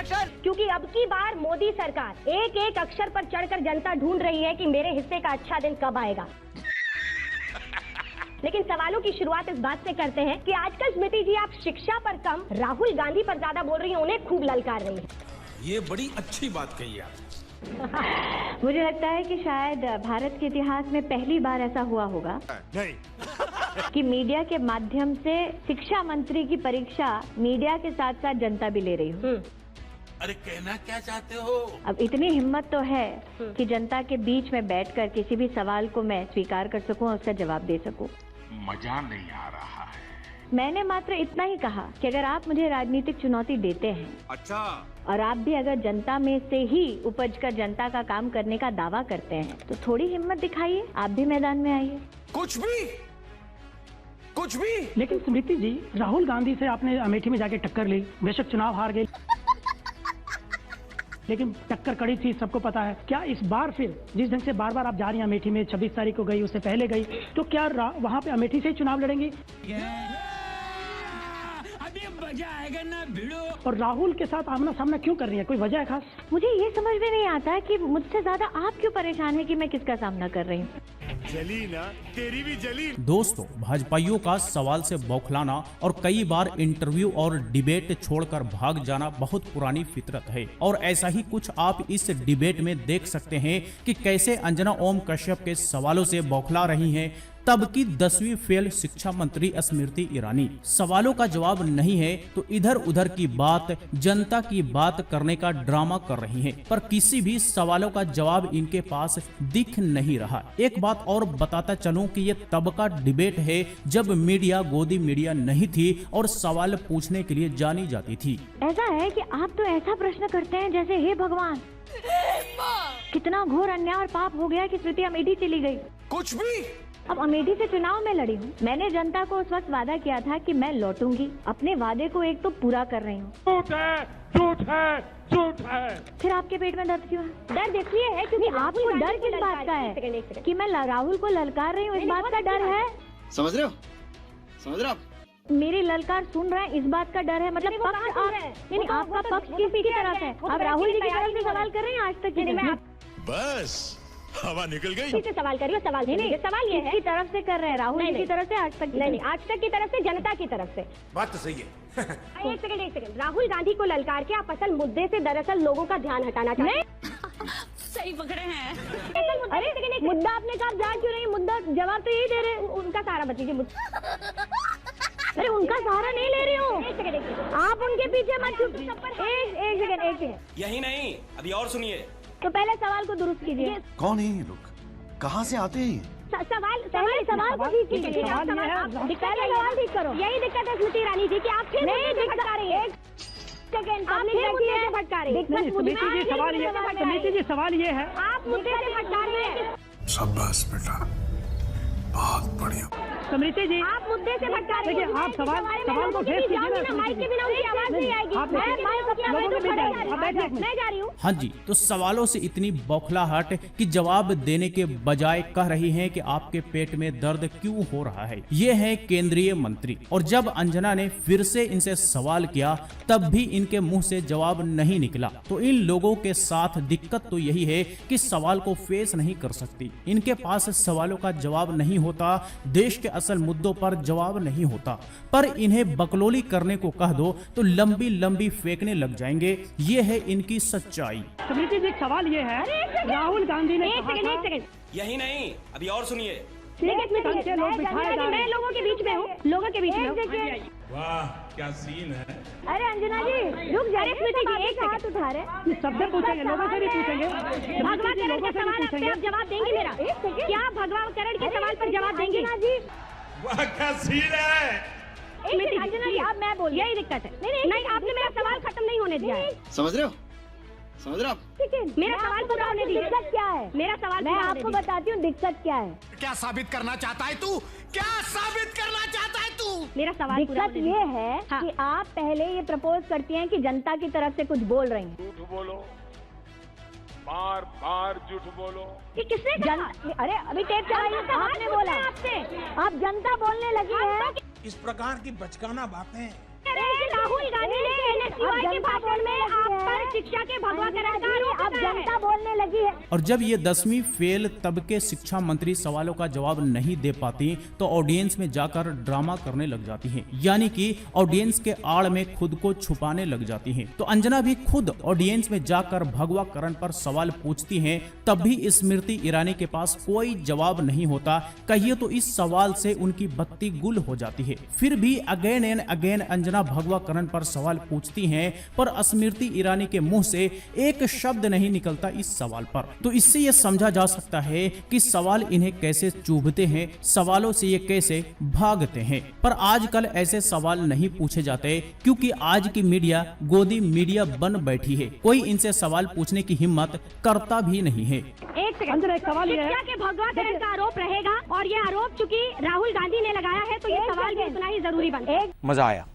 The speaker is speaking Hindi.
एक्शन। क्योंकि अब की बार मोदी सरकार एक एक अक्षर पर चढ़कर जनता ढूंढ रही है कि मेरे हिस्से का अच्छा दिन कब आएगा। लेकिन सवालों की शुरुआत इस बात से करते हैं कि आजकल स्मृति जी आप शिक्षा पर कम राहुल गांधी पर ज्यादा बोल रही हैं, उन्हें खूब ललकार रही हैं। ये बड़ी अच्छी बात कही आप। मुझे लगता है कि शायद भारत के इतिहास में पहली बार ऐसा हुआ होगा नहीं कि मीडिया के माध्यम से शिक्षा मंत्री की परीक्षा मीडिया के साथ साथ जनता भी ले रही हो। अरे कहना क्या चाहते हो? अब इतनी हिम्मत तो है कि जनता के बीच में बैठकर किसी भी सवाल को मैं स्वीकार कर सकूं और उसका जवाब दे सकूं। मजा नहीं आ रहा है। मैंने मात्र इतना ही कहा कि अगर आप मुझे राजनीतिक चुनौती देते हैं, अच्छा, और आप भी अगर जनता में से ही उपज कर जनता का काम करने का दावा करते हैं, तो थोड़ी हिम्मत दिखाइए, आप भी मैदान में आइए। कुछ भी। लेकिन स्मृति जी, राहुल गांधी से आपने अमेठी में जाके टक्कर ली, बेशक चुनाव हार गए, लेकिन टक्कर कड़ी थी, सबको पता है। क्या इस बार फिर जिस ढंग से बार बार आप जा रही हैं अमेठी में, 26 तारीख को गई, उससे पहले गई, तो क्या वहाँ पे अमेठी से ही चुनाव लड़ेंगी? अभी मजा आएगा ना भिड़ो। और राहुल के साथ आमना सामना क्यों कर रही है? कोई वजह है खास? मुझे ये समझ में नहीं आता कि मुझसे ज्यादा आप क्यों परेशान है कि मैं किसका सामना कर रही हूँ। जली ना, तेरी भी जली। दोस्तों, भाजपाइयों का सवाल से बौखलाना और कई बार इंटरव्यू और डिबेट छोड़कर भाग जाना बहुत पुरानी फितरत है, और ऐसा ही कुछ आप इस डिबेट में देख सकते हैं कि कैसे अंजना ओम कश्यप के सवालों से बौखला रही हैं तब की 10वीं फेल शिक्षा मंत्री स्मृति ईरानी। सवालों का जवाब नहीं है तो इधर उधर की बात, जनता की बात करने का ड्रामा कर रही हैं, पर किसी भी सवालों का जवाब इनके पास दिख नहीं रहा। एक बात और बताता चलूं कि ये तब का डिबेट है जब मीडिया गोदी मीडिया नहीं थी और सवाल पूछने के लिए जानी जाती थी। ऐसा है कि आप तो ऐसा प्रश्न करते हैं जैसे हे भगवान, कितना घोर अन्याय और पाप हो गया कि स्मृति अमेठी चली गई। कुछ भी। अब अमेठी से चुनाव में लड़ी हूँ। मैंने जनता को उस वक्त वादा किया था कि मैं लौटूंगी। अपने वादे को एक तो पूरा कर रही हूँ। झूठ है। फिर आपके पेट में दर्द क्यों है? दर्द इसलिए है क्योंकि आपको डर किस बात का है कि मैं राहुल को ललकार रही हूँ, इस बात का डर है। समझ रहे हो? मेरी ललकार सुन रहे हैं, इस बात का डर है। मतलब पक्ष आप नहीं, आपका पक्ष किसकी तरफ है? आप राहुल जी की तरफ से सवाल कर रहे हैं आज तक की? बस हवा निकल गई। से सवाल करिए, सवाल नहीं, सवाल ये है किसकी तरफ से कर रहे हैं? राहुल जी की तरफ से? आज तक नहीं, आज तक की तरफ से, जनता की तरफ से। बात तो सही है। एक सेकंड, राहुल गांधी को ललकार के आप असल मुद्दे से दरअसल लोगों का ध्यान हटाना चाहते हैं। सही पकड़े हैं। अरे मुद्दा आपने कहा जा क्यों नहीं? मुद्दा जवाब तो यही दे रहे हैं। उनका सहारा बच लीजिए। अरे उनका सहारा नहीं ले रही हूँ, आप उनके पीछे मत। एक सेकंड। यही नहीं, अभी और सुनिए। तो पहले सवाल को दुरुस्त कीजिए। कौन है ये लोग? कहाँ से आते हैं ये? सवाल को ठीक कीजिए। पहले सवाल ठीक करो। यही दिक्कत है स्मृति ईरानी जी की आप फिर नहीं भटका रही है। सवाल ये है, आप मुद्दे से भटका रही हैं। शाबाश बेटा, बहुत बढ़िया। स्मृति जी, आप मुद्दे से भटका रही हैं। आप सवाल को फेस कीजिए ना। माइक के बिना उनकी आवाज नहीं आएगी। मैं जा रही हूँ। हाँ जी, तो सवालों से इतनी बौखलाहट कि जवाब देने के बजाय कह रही हैं कि आपके पेट में दर्द क्यों हो रहा है। ये है केंद्रीय मंत्री, और जब अंजना ने फिर से इनसे सवाल किया तब भी इनके मुंह से जवाब नहीं निकला। तो इन लोगों के साथ दिक्कत तो यही है कि सवाल को फेस नहीं कर सकती। इनके पास सवालों का जवाब नहीं होता, देश के असल मुद्दों पर जवाब नहीं होता, पर इन्हें बकलोली करने को कह दो तो लंबी लंबी फेंकने लग जाएंगे। ये है इनकी सच्चाई। स्मृति जी, सवाल ये है, राहुल गांधी ने एक सेकंड। यही नहीं, अभी और सुनिए। मैं लोगों के बीच में हूँ, लोगों के बीच में। वाह क्या सीन है। अरे अंजना जी रुक जाइए। स्मृति जी एक हाथ उठा रहे। सबसे पूछेंगे, लोगों से भी पूछेंगे। भगवा करण का सवाल आप जवाब देंगे मेरा? क्या भगवा करण के सवाल पर जवाब देंगे? वाह क्या सीन है। अंजना जी अब मैं बोल, यही दिक्कत है। नहीं, आपने मेरा सवाल खत्म नहीं होने दिया है। समझ रहे हो? मेरा सवाल पूरा होने दीजिए। दिक्कत क्या है? मेरा सवाल मैं आपको बताती हूँ दिक्कत क्या है। क्या साबित करना चाहता है तू? क्या साबित करना चाहता है तू? मेरा सवाल दिक्कत ये है कि आप पहले ये प्रपोज करती हैं कि जनता की तरफ से कुछ बोल रही हैं। झूठ बोलो, बार बार झूठ बोलो। ये किसने कहा? अरे अभी टेप चलाइए, आपने बोला। आपसे आप जनता बोलने लगी है। इस प्रकार की बचकाना बातें राहुल गांधी ने NSUI के भाषण में आप पर शिक्षा के भगवाकरण का आरोप अब जनता बोलने लगी है। और जब ये 10वीं फेल तब के शिक्षा मंत्री सवालों का जवाब नहीं दे पाती तो ऑडियंस में जाकर ड्रामा करने लग जाती हैं, यानी कि ऑडियंस के आड़ में खुद को छुपाने लग जाती हैं। तो अंजना भी खुद ऑडियंस में जाकर भगवाकरण पर सवाल पूछती हैं, तब भी स्मृति ईरानी के पास कोई जवाब नहीं होता। कहिए तो इस सवाल से उनकी बत्ती गुल हो जाती है। फिर भी अगेन एंड अगेन अंजना भगवाकरण पर सवाल पूछती हैं, पर स्मृति ईरानी के मुंह से एक शब्द नहीं निकलता इस सवाल पर। तो इससे यह समझा जा सकता है कि सवाल इन्हें कैसे चुभते हैं, सवालों से ये कैसे भागते हैं। पर आजकल ऐसे सवाल नहीं पूछे जाते, क्योंकि आज की मीडिया गोदी मीडिया बन बैठी है। कोई इनसे सवाल पूछने की हिम्मत करता भी नहीं है। एक सेकंड, एक सवाल ये है, शिक्षा के भगवाकरण का आरोप रहेगा और ये आरोप चूंकि राहुल गांधी ने लगाया है तो ये सवाल भी सुनना ही जरूरी बन। मजा आया।